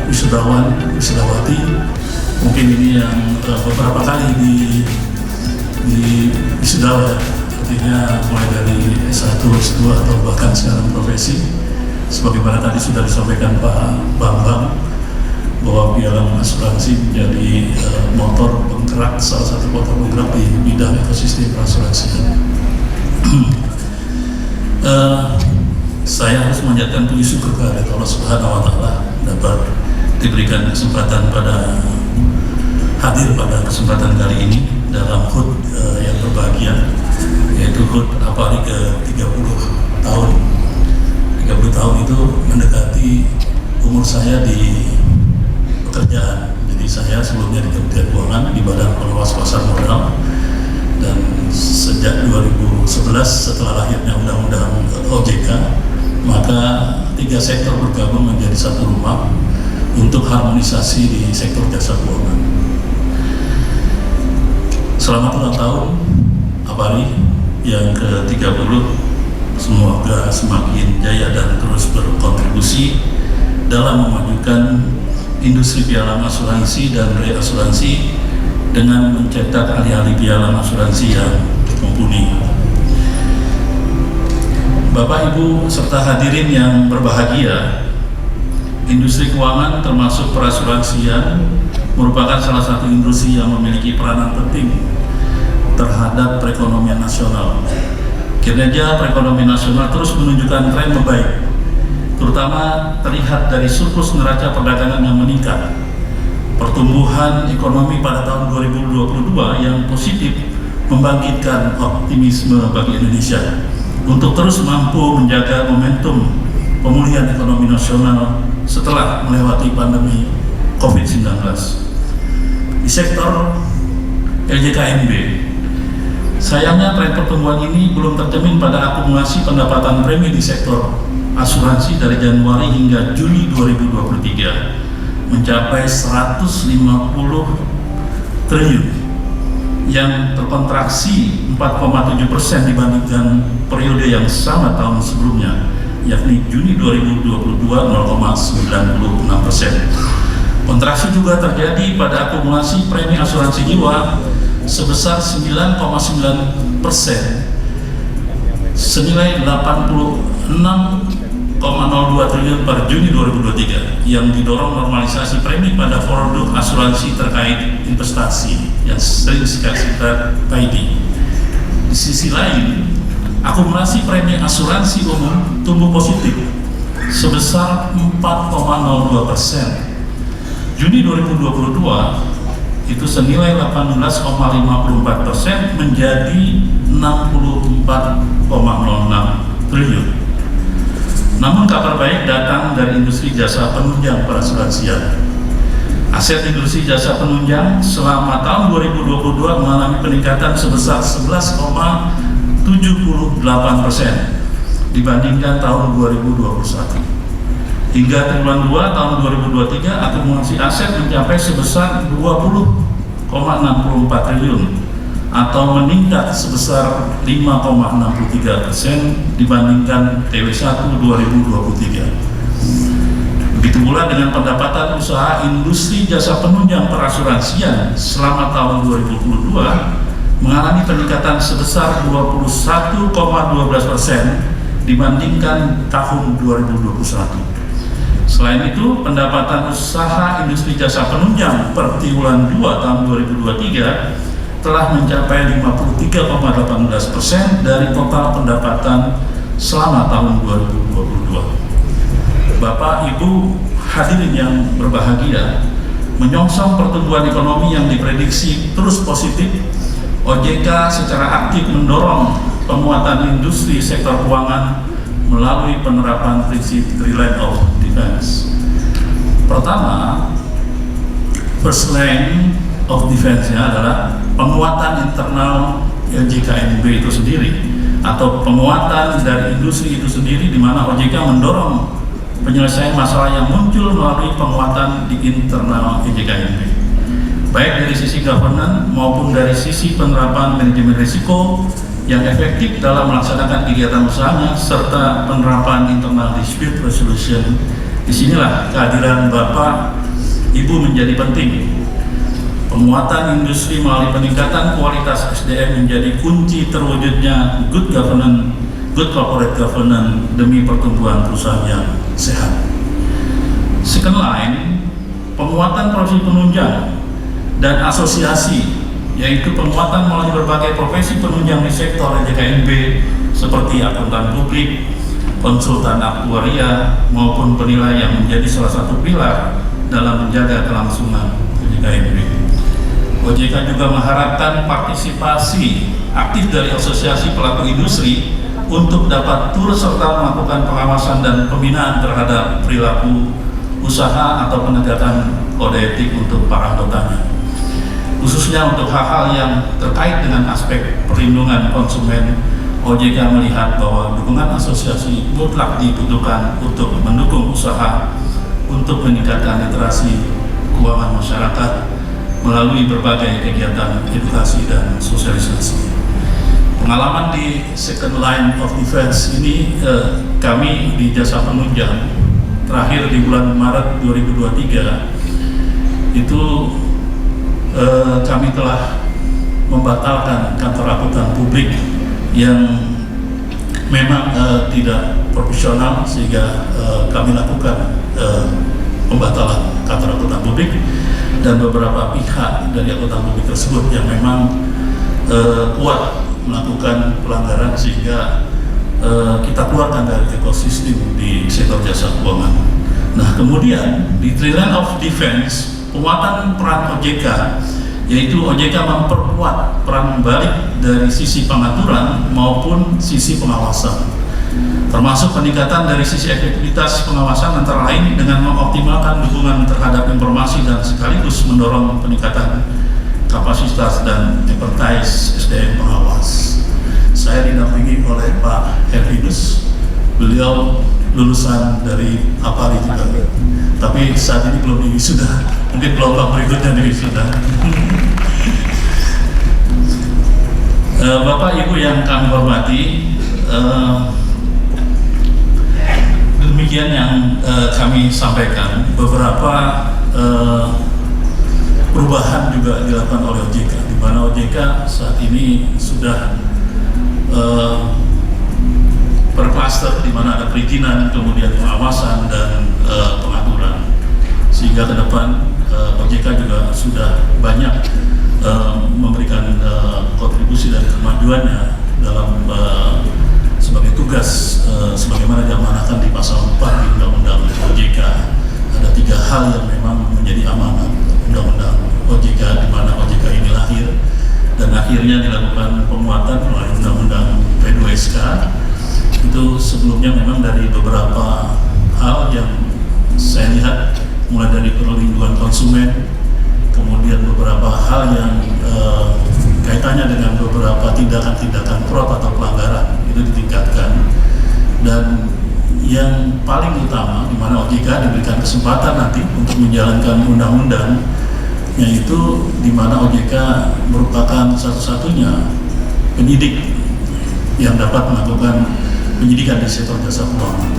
wisudawati. Mungkin ini yang beberapa kali di wisuda, artinya mulai dari S1, S2 atau bahkan sekarang profesi. Sebagaimana tadi sudah disampaikan Pak Bambang, bahwa piagam asuransi menjadi motor penggerak, salah satu motor penggerak di bidang ekosistem asuransian. Saya harus menjadikan puji syukur kepada Allah Subhanahu wa Ta'ala dapat diberikan kesempatan pada hadir pada kesempatan kali ini dalam HUT yang berbahagia, yaitu HUT Apari ke-30 tahun. 30 tahun itu mendekati umur saya di pekerjaan. Jadi saya sebelumnya di Kementerian Keuangan di Badan Pengawas Pasar Modal, dan sejak 2011 setelah lahirnya Undang-Undang OJK, maka 3 sektor bergabung menjadi satu rumah untuk harmonisasi di sektor jasa keuangan. Selamat ulang tahun Apari yang ke-30. Semoga semakin jaya dan terus berkontribusi dalam memajukan industri pialang asuransi dan reasuransi dengan mencetak ahli-ahli pialang asuransi yang mumpuni. Bapak, Ibu, serta hadirin yang berbahagia, industri keuangan termasuk perasuransian merupakan salah satu industri yang memiliki peranan penting terhadap perekonomian nasional. Kinerja perekonomian nasional terus menunjukkan tren membaik, terutama terlihat dari surplus neraca perdagangan yang meningkat. Pertumbuhan ekonomi pada tahun 2022 yang positif membangkitkan optimisme bagi Indonesia untuk terus mampu menjaga momentum pemulihan ekonomi nasional setelah melewati pandemi COVID-19. Di sektor LJKNB, sayangnya tren pertumbuhan ini belum tercermin pada akumulasi pendapatan premi di sektor asuransi dari Januari hingga Juli 2023 mencapai 150 triliun yang terkontraksi 4,7% dibandingkan periode yang sama tahun sebelumnya, yakni Juni 2022 0,96%. Kontraksi juga terjadi pada akumulasi premi asuransi jiwa sebesar 9,9% senilai 86,02 triliun per Juni 2023 yang didorong normalisasi premi pada produk asuransi terkait investasi yang sering kita kaiti. Di sisi lain, akumulasi premi asuransi umum tumbuh positif sebesar 4,02%. Juni 2022 itu senilai 18,54% menjadi 64,06 triliun. Namun kabar baik datang dari industri jasa penunjang perasuransian. Aset industri jasa penunjang selama tahun 2022 mengalami peningkatan sebesar 11,78% dibandingkan tahun 2021. Hingga triwulan 2 tahun 2023, akumulasi aset mencapai sebesar 20,64 triliun atau meningkat sebesar 5,63% dibandingkan TW1 2023. Begitu pula dengan pendapatan usaha industri jasa penunjang perasuransian selama tahun 2022 mengalami peningkatan sebesar 21,12% dibandingkan tahun 2021. Selain itu, pendapatan usaha industri jasa penunjang per triwulan 2 tahun 2023 telah mencapai 53,18% dari total pendapatan selama tahun 2022. Bapak, Ibu, hadirin yang berbahagia, menyongsong pertumbuhan ekonomi yang diprediksi terus positif, OJK secara aktif mendorong penguatan industri sektor keuangan melalui penerapan prinsip Three Line of Defense. Pertama, first line of defense-nya adalah penguatan internal LJKNB itu sendiri atau penguatan dari industri itu sendiri, di mana OJK mendorong penyelesaian masalah yang muncul melalui penguatan di internal LJKNB, baik dari sisi governance maupun dari sisi penerapan manajemen risiko yang efektif dalam melaksanakan kegiatan usahanya serta penerapan internal dispute resolution Disinilah kehadiran Bapak Ibu menjadi penting. Penguatan industri melalui peningkatan kualitas SDM menjadi kunci terwujudnya good governance, good corporate governance demi pertumbuhan perusahaan yang sehat. Second line, penguatan profesi penunjang dan asosiasi, yaitu penguatan melalui berbagai profesi penunjang di sektor OJKNB seperti akuntan publik, konsultan aktuaria maupun penilai yang menjadi salah satu pilar dalam menjaga kelangsungan OJKNB. OJK juga mengharapkan partisipasi aktif dari asosiasi pelaku industri untuk dapat turut serta melakukan pengawasan dan pembinaan terhadap perilaku usaha atau penegakan kode etik untuk para anggotanya. Khususnya untuk hal-hal yang terkait dengan aspek perlindungan konsumen, OJK melihat bahwa dukungan asosiasi mutlak dibutuhkan untuk mendukung usaha untuk meningkatkan literasi keuangan masyarakat melalui berbagai kegiatan edukasi dan sosialisasi. Pengalaman di second line of defense ini kami di jasa penunjang terakhir di bulan Maret 2023 itu kami telah membatalkan kantor akuntan publik yang memang tidak profesional, sehingga kami lakukan pembatalan kantor akuntan publik dan beberapa pihak dari akuntan publik tersebut yang memang kuat melakukan pelanggaran, sehingga kita keluarkan dari ekosistem di sektor jasa keuangan. Nah, kemudian di three line of defense, penguatan peran OJK, yaitu OJK memperkuat peran balik dari sisi pengaturan maupun sisi pengawasan, termasuk peningkatan dari sisi efektivitas pengawasan antara lain dengan mengoptimalkan dukungan terhadap informasi dan sekaligus mendorong peningkatan kapasitas dan expertise SDM pengawas. Saya didampingi oleh Pak Hervinus, beliau lulusan dari APARI juga, tapi saat ini belum diwisuda, mungkin gelombang berikutnya diwisuda. Bapak Ibu yang kami hormati, demikian yang kami sampaikan. Beberapa perubahan juga dilakukan oleh OJK, di mana OJK saat ini sudah per klaster, di mana ada perizinan, kemudian pengawasan dan pengaturan, sehingga ke depan OJK juga sudah banyak memberikan kontribusi dari kemajuannya dalam sebagai tugas sebagaimana diamanahkan di pasal 4 di Undang-Undang OJK. Ada 3 hal yang memang menjadi amanat Undang-Undang OJK, di mana OJK ini lahir dan akhirnya dilakukan penguatan melalui Undang-Undang P2SK. Itu sebelumnya memang dari beberapa hal yang saya lihat, mulai dari perlindungan konsumen, kemudian beberapa hal yang kaitannya dengan beberapa tindakan-tindakan fraud atau pelanggaran itu ditingkatkan, dan yang paling utama di mana OJK diberikan kesempatan nanti untuk menjalankan undang-undang, yaitu di mana OJK merupakan satu-satunya penyidik yang dapat melakukan penyidikan di sektor jasa keuangan.